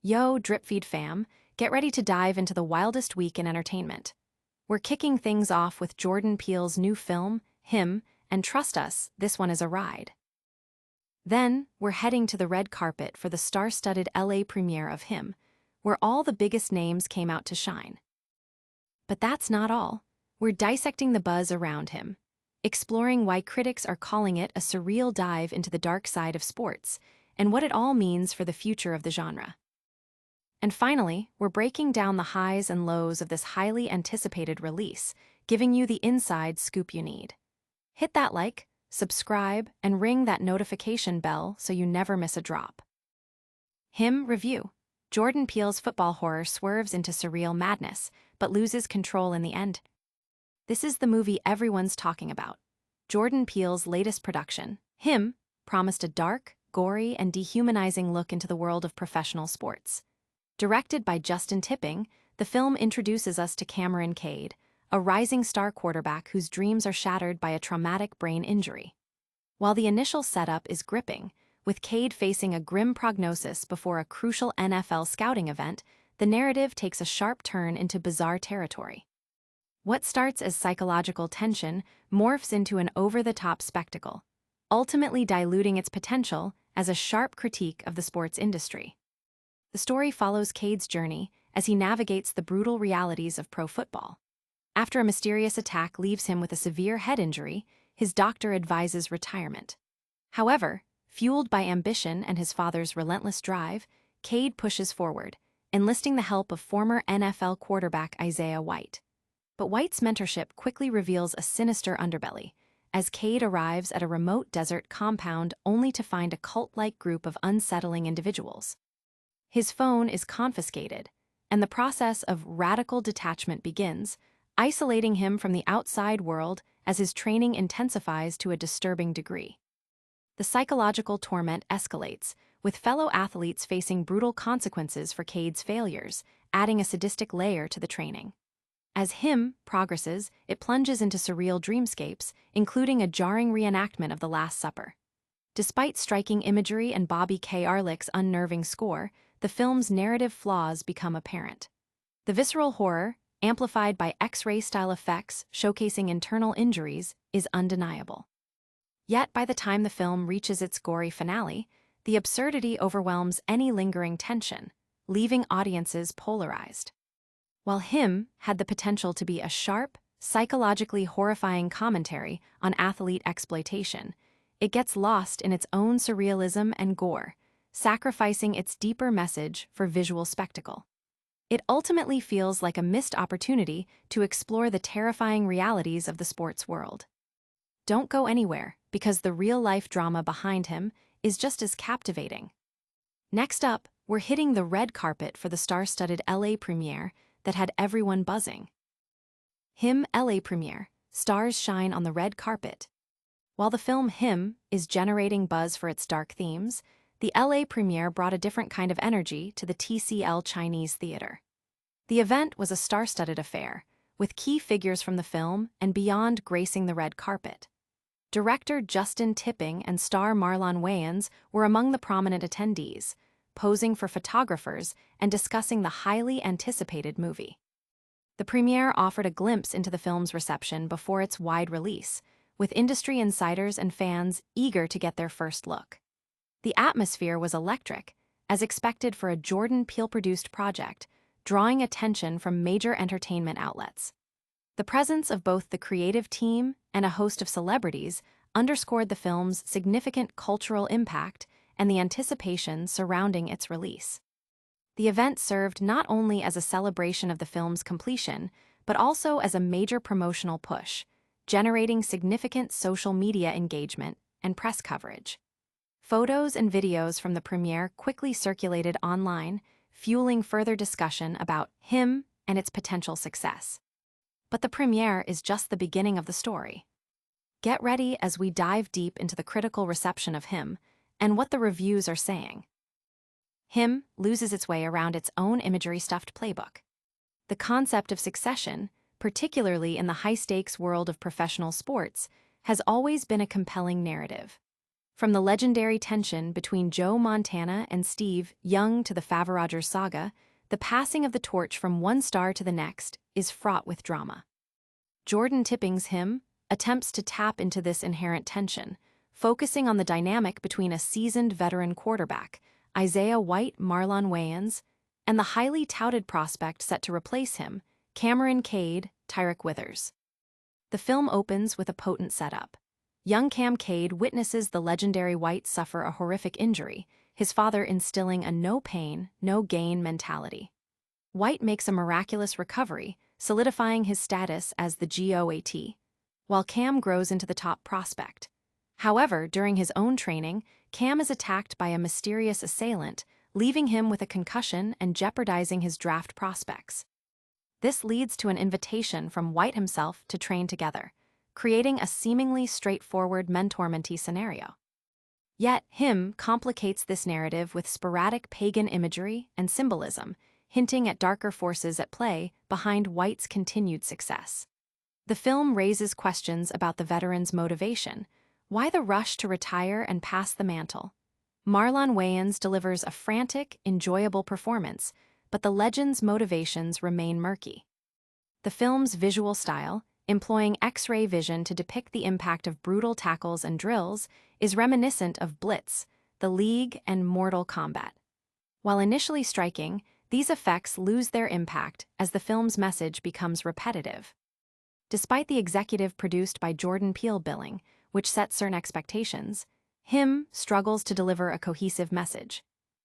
Yo, Dripfeed fam, get ready to dive into the wildest week in entertainment. We're kicking things off with Jordan Peele's new film, Him, and trust us, this one is a ride. Then, we're heading to the red carpet for the star-studded LA premiere of Him, where all the biggest names came out to shine. But that's not all. We're dissecting the buzz around Him, exploring why critics are calling it a surreal dive into the dark side of sports, and what it all means for the future of the genre. And finally, we're breaking down the highs and lows of this highly anticipated release, giving you the inside scoop you need. Hit that like, subscribe, and ring that notification bell so you never miss a drop. Him review. Jordan Peele's football horror swerves into surreal madness, but loses control in the end. This is the movie everyone's talking about. Jordan Peele's latest production, Him, promised a dark, gory, and dehumanizing look into the world of professional sports. Directed by Justin Tipping, the film introduces us to Cameron Cade, a rising star quarterback whose dreams are shattered by a traumatic brain injury. While the initial setup is gripping, with Cade facing a grim prognosis before a crucial NFL scouting event, the narrative takes a sharp turn into bizarre territory. What starts as psychological tension morphs into an over-the-top spectacle, ultimately diluting its potential as a sharp critique of the sports industry. The story follows Cade's journey as he navigates the brutal realities of pro football. After a mysterious attack leaves him with a severe head injury, his doctor advises retirement. However, fueled by ambition and his father's relentless drive, Cade pushes forward, enlisting the help of former NFL quarterback Isaiah White. But White's mentorship quickly reveals a sinister underbelly, as Cade arrives at a remote desert compound only to find a cult-like group of unsettling individuals. His phone is confiscated, and the process of radical detachment begins, isolating him from the outside world as his training intensifies to a disturbing degree. The psychological torment escalates, with fellow athletes facing brutal consequences for Cade's failures, adding a sadistic layer to the training. As Him progresses, it plunges into surreal dreamscapes, including a jarring reenactment of the Last Supper. Despite striking imagery and Bobby K. Arlick's unnerving score, the film's narrative flaws become apparent. The visceral horror, amplified by X-ray-style effects showcasing internal injuries, is undeniable. Yet by the time the film reaches its gory finale, the absurdity overwhelms any lingering tension, leaving audiences polarized. While Him had the potential to be a sharp, psychologically horrifying commentary on athlete exploitation, it gets lost in its own surrealism and gore, sacrificing its deeper message for visual spectacle. It ultimately feels like a missed opportunity to explore the terrifying realities of the sports world. Don't go anywhere, because the real-life drama behind Him is just as captivating. Next up, we're hitting the red carpet for the star-studded LA premiere that had everyone buzzing. Him LA premiere, stars shine on the red carpet. While the film Him is generating buzz for its dark themes, the LA premiere brought a different kind of energy to the TCL Chinese theater. The event was a star-studded affair, with key figures from the film and beyond gracing the red carpet. Director Justin Tipping and star Marlon Wayans were among the prominent attendees, posing for photographers and discussing the highly anticipated movie. The premiere offered a glimpse into the film's reception before its wide release, with industry insiders and fans eager to get their first look. The atmosphere was electric, as expected for a Jordan Peele-produced project, drawing attention from major entertainment outlets. The presence of both the creative team and a host of celebrities underscored the film's significant cultural impact and the anticipation surrounding its release. The event served not only as a celebration of the film's completion, but also as a major promotional push, generating significant social media engagement and press coverage. Photos and videos from the premiere quickly circulated online, fueling further discussion about Him and its potential success. But the premiere is just the beginning of the story. Get ready as we dive deep into the critical reception of Him and what the reviews are saying. Him loses its way around its own imagery-stuffed playbook. The concept of succession, particularly in the high-stakes world of professional sports, has always been a compelling narrative. From the legendary tension between Joe Montana and Steve Young to the Favaragers saga, the passing of the torch from one star to the next is fraught with drama. Jordan Tipping's Him attempts to tap into this inherent tension, focusing on the dynamic between a seasoned veteran quarterback, Isaiah Marlon Wayans, and the highly touted prospect set to replace him, Cameron Cade, Withers. The film opens with a potent setup. Young Cam Cade witnesses the legendary White suffer a horrific injury, his father instilling a no pain, no gain mentality. White makes a miraculous recovery, solidifying his status as the GOAT, while Cam grows into the top prospect. However, during his own training, Cam is attacked by a mysterious assailant, leaving him with a concussion and jeopardizing his draft prospects. This leads to an invitation from White himself to train together, creating a seemingly straightforward mentor-mentee scenario. Yet, Him complicates this narrative with sporadic pagan imagery and symbolism, hinting at darker forces at play behind White's continued success. The film raises questions about the veteran's motivation. Why the rush to retire and pass the mantle? Marlon Wayans delivers a frantic, enjoyable performance, but the legend's motivations remain murky. The film's visual style, employing X-ray vision to depict the impact of brutal tackles and drills, is reminiscent of Blitz, The League, and Mortal Kombat. While initially striking, these effects lose their impact as the film's message becomes repetitive. Despite the executive produced by Jordan Peele billing, which sets certain expectations, Him struggles to deliver a cohesive message.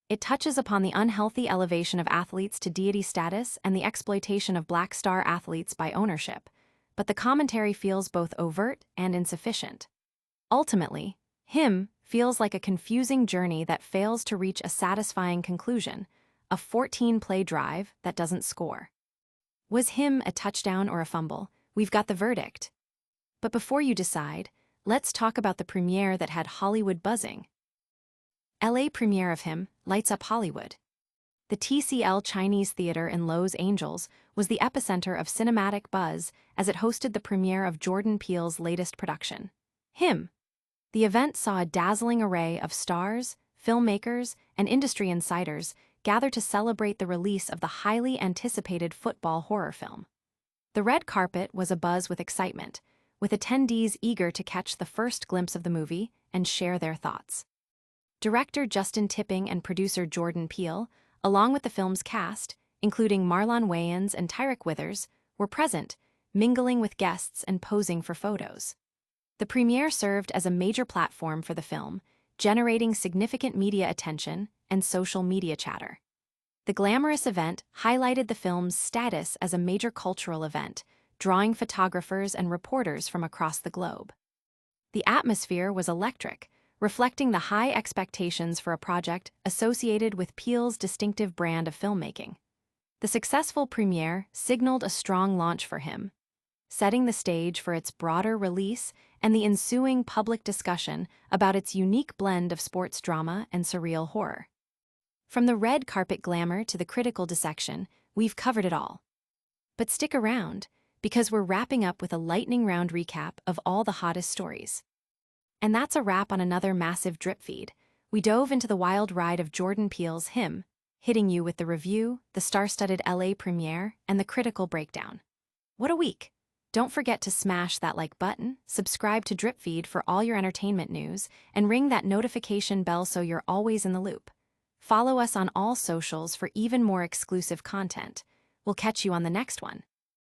It touches upon the unhealthy elevation of athletes to deity status and the exploitation of black star athletes by ownership, but the commentary feels both overt and insufficient. Ultimately, Him feels like a confusing journey that fails to reach a satisfying conclusion, a 14-play drive that doesn't score. Was Him a touchdown or a fumble? We've got the verdict. But before you decide, let's talk about the premiere that had Hollywood buzzing. LA premiere of Him lights up Hollywood. The TCL Chinese Theater in Los Angeles was the epicenter of cinematic buzz as it hosted the premiere of Jordan Peele's latest production, Him. The event saw a dazzling array of stars, filmmakers, and industry insiders gather to celebrate the release of the highly anticipated football horror film. The red carpet was abuzz with excitement, with attendees eager to catch the first glimpse of the movie and share their thoughts. Director Justin Tipping and producer Jordan Peele, along with the film's cast, including Marlon Wayans and Withers, were present, mingling with guests and posing for photos. The premiere served as a major platform for the film, generating significant media attention and social media chatter. The glamorous event highlighted the film's status as a major cultural event, drawing photographers and reporters from across the globe. The atmosphere was electric, reflecting the high expectations for a project associated with Peele's distinctive brand of filmmaking. The successful premiere signaled a strong launch for Him, setting the stage for its broader release and the ensuing public discussion about its unique blend of sports drama and surreal horror. From the red carpet glamour to the critical dissection, we've covered it all. But stick around, because we're wrapping up with a lightning round recap of all the hottest stories. And that's a wrap on another massive drip feed. We dove into the wild ride of Jordan Peele's Him, hitting you with the review, the star-studded LA premiere, and the critical breakdown. What a week! Don't forget to smash that like button, subscribe to Drip Feed for all your entertainment news, and ring that notification bell so you're always in the loop. Follow us on all socials for even more exclusive content. We'll catch you on the next one.